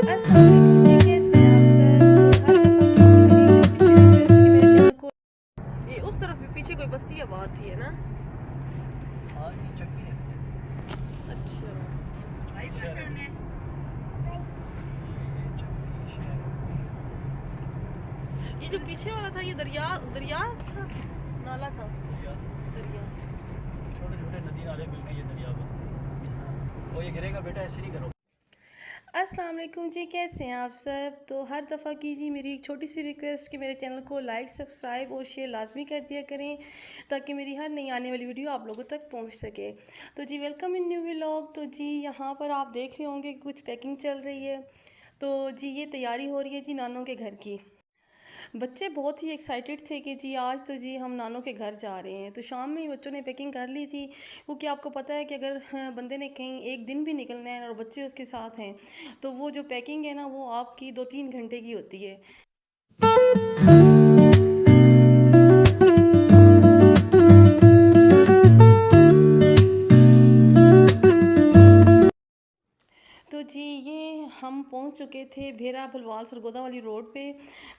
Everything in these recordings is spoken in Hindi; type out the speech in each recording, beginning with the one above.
अस्सलाम वालेकुम जी, कैसे हैं आप सब? तो हर दफ़ा की ही मेरी एक छोटी सी रिक्वेस्ट कि मेरे चैनल को ये उस तरफ भी पीछे कोई बस्ती आबाद थी है ना। हाँ ये चक्की है। अच्छा, शहर है। ये चक्की शहर ये जो पीछे वाला था ये दरिया दरिया था, नाला था। दरिया से दरिया। छोटे छोटे नदी नाले मिलके ये दरिया बना। तो ये गिरेगा बेटा, ऐसे नहीं करो। अस्सलाम वालेकुम जी, कैसे हैं आप सब? तो हर दफ़ा की जी मेरी एक छोटी सी रिक्वेस्ट कि मेरे चैनल को लाइक सब्सक्राइब और शेयर लाजमी कर दिया करें ताकि मेरी हर नई आने वाली वीडियो आप लोगों तक पहुंच सके। तो जी वेलकम इन न्यू व्लॉग। तो जी यहाँ पर आप देख रहे होंगे कि कुछ पैकिंग चल रही है। तो जी ये तैयारी हो रही है जी नानों के घर की। बच्चे बहुत ही एक्साइटेड थे कि जी आज तो जी हम नानों के घर जा रहे हैं। तो शाम में ही बच्चों ने पैकिंग कर ली थी, क्योंकि आपको पता है कि अगर बंदे ने कहीं एक दिन भी निकलना है और बच्चे उसके साथ हैं तो वो जो पैकिंग है ना वो आपकी 2-3 घंटे की होती है। तो जी ये हम पहुंच चुके थे भेरा भलवाल सरगोदा वाली रोड पे।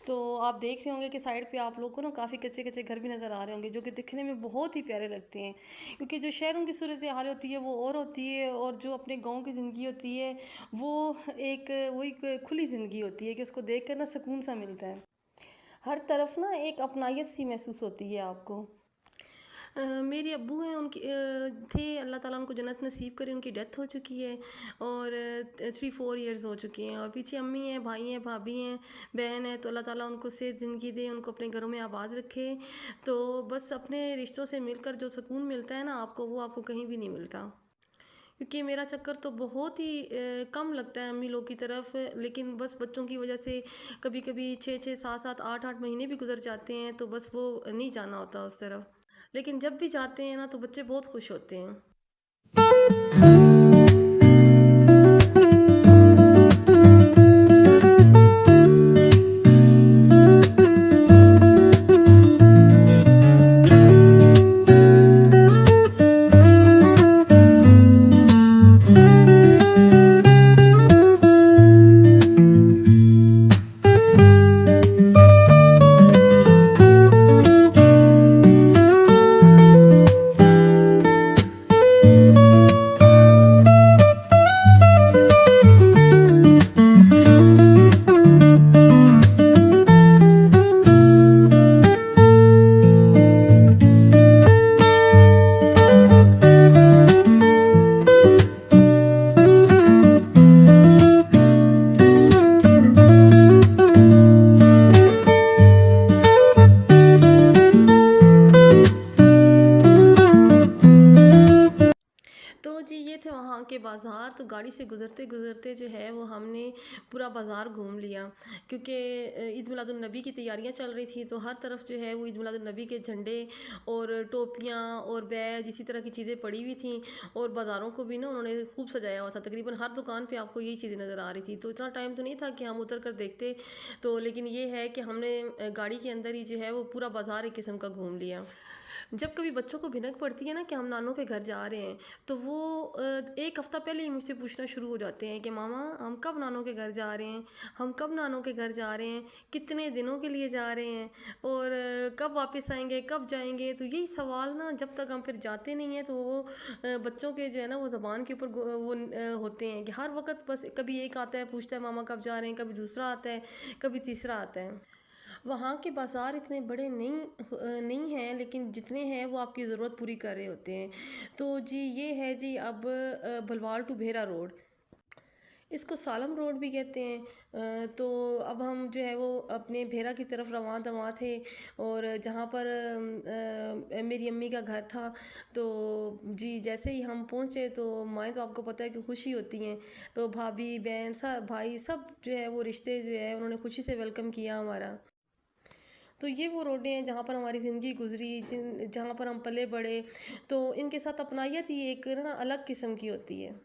तो आप देख रहे होंगे कि साइड पे आप लोग को ना काफ़ी कच्चे कच्चे घर भी नज़र आ रहे होंगे, जो कि दिखने में बहुत ही प्यारे लगते हैं। क्योंकि जो शहरों की सूरत हाल होती है वो और होती है, और जो अपने गांव की ज़िंदगी होती है वो एक वही खुली ज़िंदगी होती है कि उसको देख कर ना सुकून सा मिलता है। हर तरफ ना एक अपनायत सी महसूस होती है आपको। मेरे अब्बू हैं, उनकी थे, अल्लाह ताला उनको जन्नत नसीब करे, उनकी डेथ हो चुकी है और 3-4 ईयर्स हो चुके हैं। और पीछे अम्मी हैं, भाई हैं, भाभी हैं, बहन है। तो अल्लाह ताला उनको सेहत ज़िंदगी दे, उनको अपने घरों में आबाद रखे। तो बस अपने रिश्तों से मिलकर जो सुकून मिलता है ना आपको, वो आपको कहीं भी नहीं मिलता। क्योंकि मेरा चक्कर तो बहुत ही कम लगता है अम्मी लोग की तरफ, लेकिन बस बच्चों की वजह से कभी कभी 6-6 7-7 8-8 महीने भी गुजर जाते हैं, तो बस वो नहीं जाना होता उस तरफ। लेकिन जब भी जाते हैं ना तो बच्चे बहुत खुश होते हैं। तो जी ये थे वहाँ के बाज़ार। तो गाड़ी से गुज़रते गुज़रते जो है वो हमने पूरा बाज़ार घूम लिया, क्योंकि ईद मिलादुन्नबी की तैयारियाँ चल रही थी। तो हर तरफ जो है वो ईद मिलादुन्नबी के झंडे और टोपियाँ और बैज इसी तरह की चीज़ें पड़ी हुई थी। और बाज़ारों को भी ना उन्होंने खूब सजाया हुआ था, तकरीबन हर दुकान पे आपको यही चीज़ें नज़र आ रही थी। तो इतना टाइम तो नहीं था कि हम उतर कर देखते, तो लेकिन ये है कि हमने गाड़ी के अंदर ही जो है वो पूरा बाज़ार एक किस्म का घूम लिया। जब कभी बच्चों को भिनक पड़ती है ना कि हम नानों के घर जा रहे हैं, तो वो एक हफ़्ता पहले ही मुझसे पूछना शुरू हो जाते हैं कि मामा हम कब नानों के घर जा रहे हैं, हम कब नानों के घर जा रहे हैं, कितने दिनों के लिए जा रहे हैं, और कब वापस आएंगे, कब जाएंगे। तो यही सवाल ना जब तक हम फिर जाते नहीं हैं तो वो बच्चों के जो है ना वो ज़बान के ऊपर वो होते हैं कि हर वक्त बस कभी एक आता है पूछता है मामा कब जा रहे हैं, कभी दूसरा आता है, कभी तीसरा आता है। वहाँ के बाज़ार इतने बड़े नहीं हैं, लेकिन जितने हैं वो आपकी ज़रूरत पूरी कर रहे होते हैं। तो जी ये है जी अब भलवाल टू भेरा रोड, इसको सालम रोड भी कहते हैं। तो अब हम जो है वो अपने भेरा की तरफ रवां दवां थे, और जहाँ पर मेरी अम्मी का घर था। तो जी जैसे ही हम पहुँचे तो माएँ तो आपको पता है कि खुशी होती हैं, तो भाभी बहन सब भाई सब जो है वो रिश्ते जो है उन्होंने खुशी से वेलकम किया हमारा। तो ये वो रोडें हैं जहाँ पर हमारी ज़िंदगी गुजरी, जिन जहाँ पर हम पले बड़े। तो इनके साथ अपनायत ही एक ना अलग किस्म की होती है।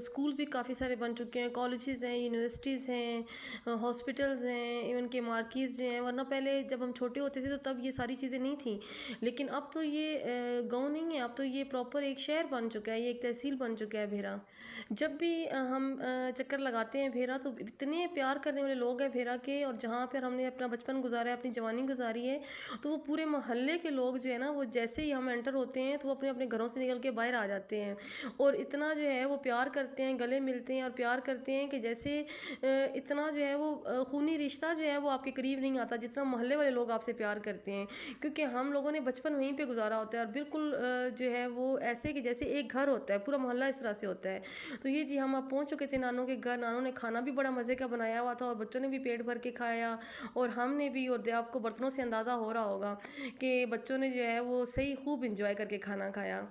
स्कूल भी काफ़ी सारे बन चुके हैं, कॉलेजेस हैं, यूनिवर्सिटीज़ हैं, हॉस्पिटल्स हैं, इवन के मार्केट्स जो हैं। वरना पहले जब हम छोटे होते थे तो तब ये सारी चीज़ें नहीं थी, लेकिन अब तो ये गांव नहीं है, अब तो ये प्रॉपर एक शहर बन चुका है, ये एक तहसील बन चुका है भेरा। जब भी हम चक्कर लगाते हैं भेरा, तो इतने प्यार करने वाले लोग हैं भेरा के, और जहाँ पर हमने अपना बचपन गुजारा है, अपनी जवानी गुजारी है, तो वो पूरे मोहल्ले के लोग जो है ना, वो जैसे ही हम एंटर होते हैं तो वो अपने अपने घरों से निकल के बाहर आ जाते हैं, और इतना जो है वो प्यार करते हैं, गले मिलते हैं और प्यार करते हैं कि जैसे इतना जो है वो खूनी रिश्ता जो है वो आपके करीब नहीं आता जितना मोहल्ले वाले लोग आपसे प्यार करते हैं, क्योंकि हम लोगों ने बचपन वहीं पे गुजारा होता है, और बिल्कुल जो है वो ऐसे कि जैसे एक घर होता है, पूरा मोहल्ला इस तरह से होता है। तो ये जी हम अब पहुंच चुके थे नानों के घर, नानों ने खाना भी बड़ा मज़े का बनाया हुआ था, और बच्चों ने भी पेट भर के खाया, और हमने भी। और आपको बर्तनों से अंदाज़ा हो रहा होगा कि बच्चों ने जो है वो सही खूब इंजॉय करके खाना खाया।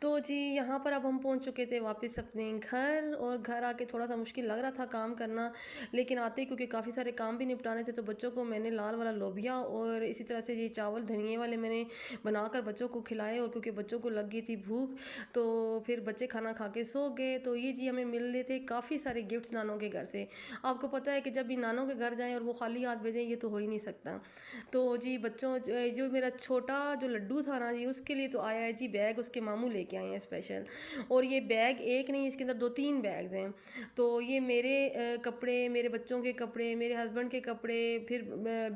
तो जी यहाँ पर अब हम पहुँच चुके थे वापस अपने घर, और घर आके थोड़ा सा मुश्किल लग रहा था काम करना, लेकिन आते ही क्योंकि काफ़ी सारे काम भी निपटाने थे, तो बच्चों को मैंने लाल वाला लोबिया और इसी तरह से ये चावल धनिए वाले मैंने बनाकर बच्चों को खिलाए, और क्योंकि बच्चों को लग गई थी भूख, तो फिर बच्चे खाना खा के सो गए। तो ये जी हमें मिल रहे थे काफ़ी सारे गिफ्ट्स नानों के घर से। आपको पता है कि जब भी नानों के घर जाएँ और वो खाली हाथ भेजें, ये तो हो ही नहीं सकता। तो जी बच्चों जो मेरा छोटा जो लड्डू था ना जी, उसके लिए तो आया है जी बैग, उसके मामू लेके आए हैं स्पेशल। और ये बैग एक नहीं, इसके अंदर दो तीन बैग्स हैं। तो ये मेरे कपड़े, मेरे बच्चों के कपड़े, मेरे हस्बैंड के कपड़े, फिर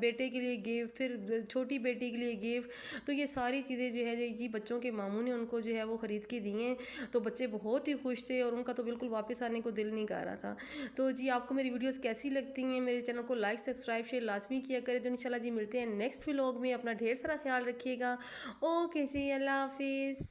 बेटे के लिए गिफ्ट, फिर छोटी बेटी के लिए गिफ्ट। तो ये सारी चीज़ें जो है जी बच्चों के मामू ने उनको जो है वो ख़रीद के दी हैं। तो बच्चे बहुत ही खुश थे, और उनका तो बिल्कुल वापस आने को दिल नहीं कर रहा था। तो जी आपको मेरी वीडियोस कैसी लगती हैं, मेरे चैनल को लाइक सब्सक्राइब शेयर लाजमी किया करें। तो इंशाल्लाह जी मिलते हैं नेक्स्ट व्लॉग में। अपना ढेर सारा ख्याल रखिएगा। ओके जी, अल्लाह हाफिज़।